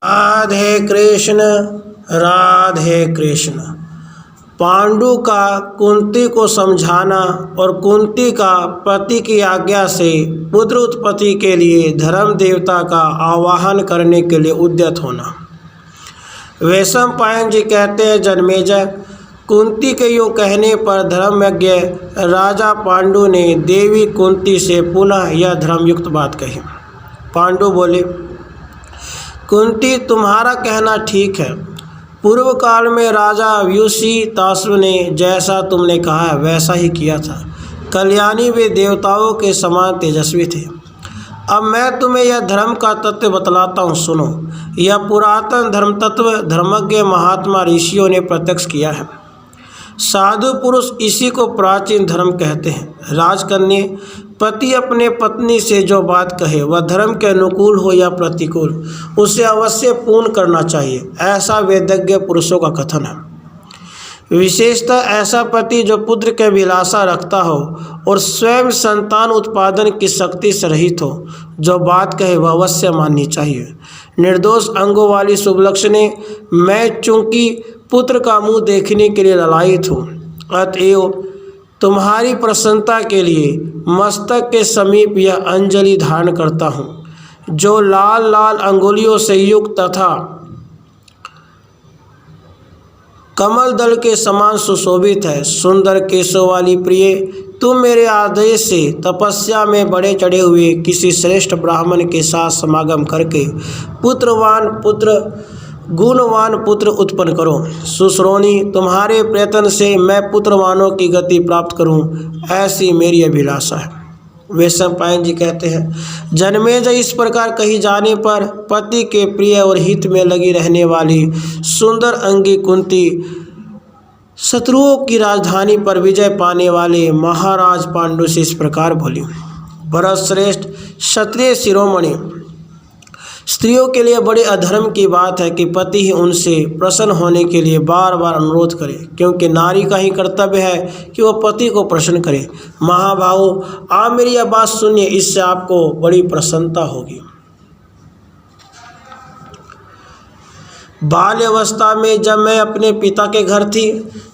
राधे कृष्ण राधे कृष्ण। पांडु का कुंती को समझाना और कुंती का पति की आज्ञा से पुत्र उत्पत्ति के लिए धर्म देवता का आवाहन करने के लिए उद्यत होना। वैशंपायन जी कहते हैं, जन्मेजय, कुंती के यूँ कहने पर धर्मज्ञ राजा पांडु ने देवी कुंती से पुनः यह धर्मयुक्त बात कही। पांडु बोले, कुंती, तुम्हारा कहना ठीक है। पूर्व काल में राजा व्यूषिताश्व ने जैसा तुमने कहा है वैसा ही किया था। कल्याणी वे देवताओं के समान तेजस्वी थे। अब मैं तुम्हें यह धर्म का तत्व बतलाता हूँ, सुनो। यह पुरातन धर्म तत्व धर्मज्ञ महात्मा ऋषियों ने प्रत्यक्ष किया है। साधु पुरुष इसी को प्राचीन धर्म कहते हैं। राजकन्या, पति अपने पत्नी से जो बात कहे वह धर्म के अनुकूल हो या प्रतिकूल, उसे अवश्य पूर्ण करना चाहिए, ऐसा वेदज्ञ पुरुषों का कथन है। विशेषतः ऐसा पति जो पुत्र के अभिलाषा रखता हो और स्वयं संतान उत्पादन की शक्ति से रहित हो, जो बात कहे वह अवश्य माननी चाहिए। निर्दोष अंगों वाली शुभलक्षणे, मैं चूंकि पुत्र का मुंह देखने के लिए ललायित हूँ, अतएव तुम्हारी प्रसन्नता के लिए मस्तक के समीप यह अंजलि धारण करता हूँ, जो लाल लाल अंगुलियों से युक्त तथा कमल दल के समान सुशोभित है। सुंदर केशों वाली प्रिय, तुम मेरे आदेश से तपस्या में बड़े चढ़े हुए किसी श्रेष्ठ ब्राह्मण के साथ समागम करके गुणवान पुत्र उत्पन्न करो। सुश्रोणी, तुम्हारे प्रयत्न से मैं पुत्रवानों की गति प्राप्त करूं, ऐसी मेरी अभिलाषा है। वैशंपायन जी कहते हैं, जन्मेजय, इस प्रकार कही जाने पर पति के प्रिय और हित में लगी रहने वाली सुंदर अंगी कुंती शत्रुओं की राजधानी पर विजय पाने वाले महाराज पांडु से इस प्रकार बोली, भरतश्रेष्ठ, क्षत्रिय शिरोमणि, स्त्रियों के लिए बड़े अधर्म की बात है कि पति ही उनसे प्रसन्न होने के लिए बार बार अनुरोध करे, क्योंकि नारी का ही कर्तव्य है कि वह पति को प्रसन्न करे। महाभावो, आप मेरी यह बात सुनिए, इससे आपको बड़ी प्रसन्नता होगी। बाल्यावस्था में जब मैं अपने पिता के घर थी,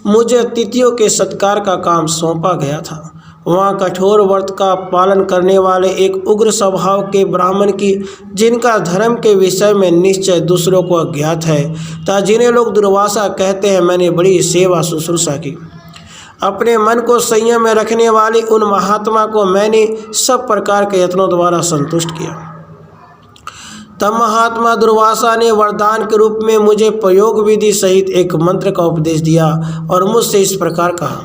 मुझे अतिथियों के सत्कार का काम सौंपा गया था। वहाँ कठोर व्रत का पालन करने वाले एक उग्र स्वभाव के ब्राह्मण की, जिनका धर्म के विषय में निश्चय दूसरों को अज्ञात है, तथा जिन्हें लोग दुर्वासा कहते हैं, मैंने बड़ी सेवा शुश्रूषा की। अपने मन को संयम में रखने वाले उन महात्मा को मैंने सब प्रकार के यत्नों द्वारा संतुष्ट किया। तब महात्मा दुर्वासा ने वरदान के रूप में मुझे प्रयोग विधि सहित एक मंत्र का उपदेश दिया और मुझसे इस प्रकार कहा,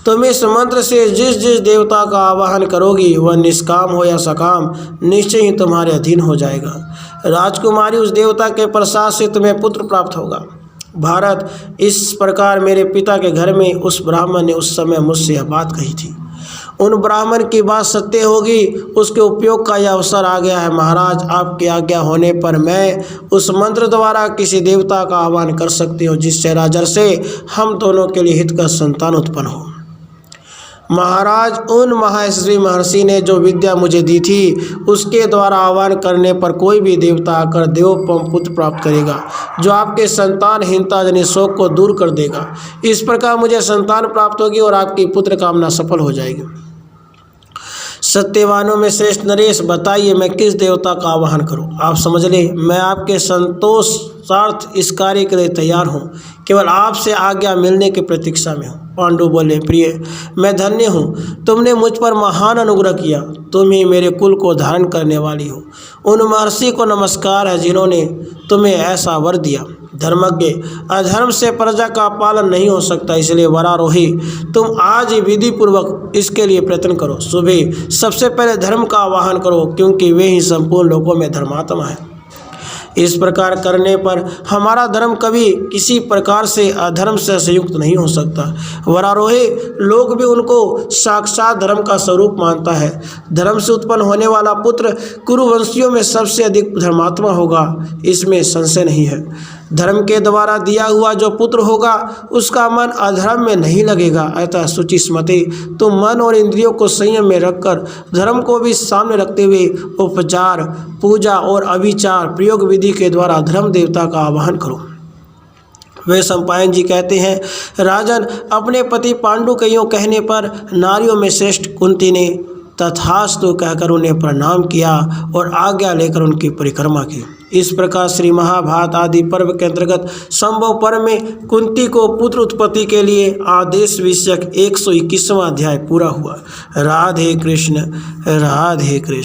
तुम इस मंत्र से जिस जिस देवता का आवाहन करोगी वह निष्काम हो या सकाम निश्चय ही तुम्हारे अधीन हो जाएगा। राजकुमारी, उस देवता के प्रसाद से तुम्हें पुत्र प्राप्त होगा। भारत, इस प्रकार मेरे पिता के घर में उस ब्राह्मण ने उस समय मुझसे यह बात कही थी। उन ब्राह्मण की बात सत्य होगी, उसके उपयोग का यह अवसर आ गया है। महाराज, आपकी आज्ञा होने पर मैं उस मंत्र द्वारा किसी देवता का आह्वान कर सकती हूँ, जिससे राजर्षि हम दोनों के लिए हित का संतान उत्पन्न हो। महाराज, उन महायशस्वी महर्षि ने जो विद्या मुझे दी थी, उसके द्वारा आह्वान करने पर कोई भी देवता आकर देवोपम पुत्र प्राप्त करेगा, जो आपके संतानहीनता जनित शोक को दूर कर देगा। इस प्रकार मुझे संतान प्राप्त होगी और आपकी पुत्र कामना सफल हो जाएगी। सत्यवानों में श्रेष्ठ नरेश, बताइए मैं किस देवता का आवाहन करूं? आप समझ ले, मैं आपके संतोषार्थ इस कार्य के लिए तैयार हूं, केवल आपसे आज्ञा मिलने की प्रतीक्षा में हूं। पांडु बोले, प्रिय, मैं धन्य हूँ, तुमने मुझ पर महान अनुग्रह किया, तुम ही मेरे कुल को धारण करने वाली हो। उन महर्षि को नमस्कार है जिन्होंने तुम्हें ऐसा वर दिया। धर्मज्ञ, अधर्म से प्रजा का पालन नहीं हो सकता, इसलिए वरारोही, तुम आज ही विधि पूर्वक इसके लिए प्रयत्न करो। सुबह सबसे पहले धर्म का आवाहन करो, क्योंकि वे ही संपूर्ण लोगों में धर्मात्मा है। इस प्रकार करने पर हमारा धर्म कभी किसी प्रकार से अधर्म से संयुक्त नहीं हो सकता। वरारोही, लोग भी उनको साक्षात धर्म का स्वरूप मानता है। धर्म से उत्पन्न होने वाला पुत्र कुरुवंशियों में सबसे अधिक धर्मात्मा होगा, इसमें संशय नहीं है। धर्म के द्वारा दिया हुआ जो पुत्र होगा उसका मन अधर्म में नहीं लगेगा। अतः शुचिस्मते, तुम मन और इंद्रियों को संयम में रखकर धर्म को भी सामने रखते हुए उपचार, पूजा और अभिचार प्रयोग विधि के द्वारा धर्म देवता का आवाहन करो। वे सम्पायन जी कहते हैं, राजन, अपने पति पांडु के यूँ कहने पर नारियों में श्रेष्ठ कुंती ने तथास्तु कहकर उन्हें प्रणाम किया और आज्ञा लेकर उनकी परिक्रमा की। इस प्रकार श्री महाभारत आदि पर्व के अंतर्गत संभव पर्व में कुंती को पुत्र उत्पत्ति के लिए आदेश विषयक 121वां अध्याय पूरा हुआ। राधे कृष्ण, राधे कृष्ण।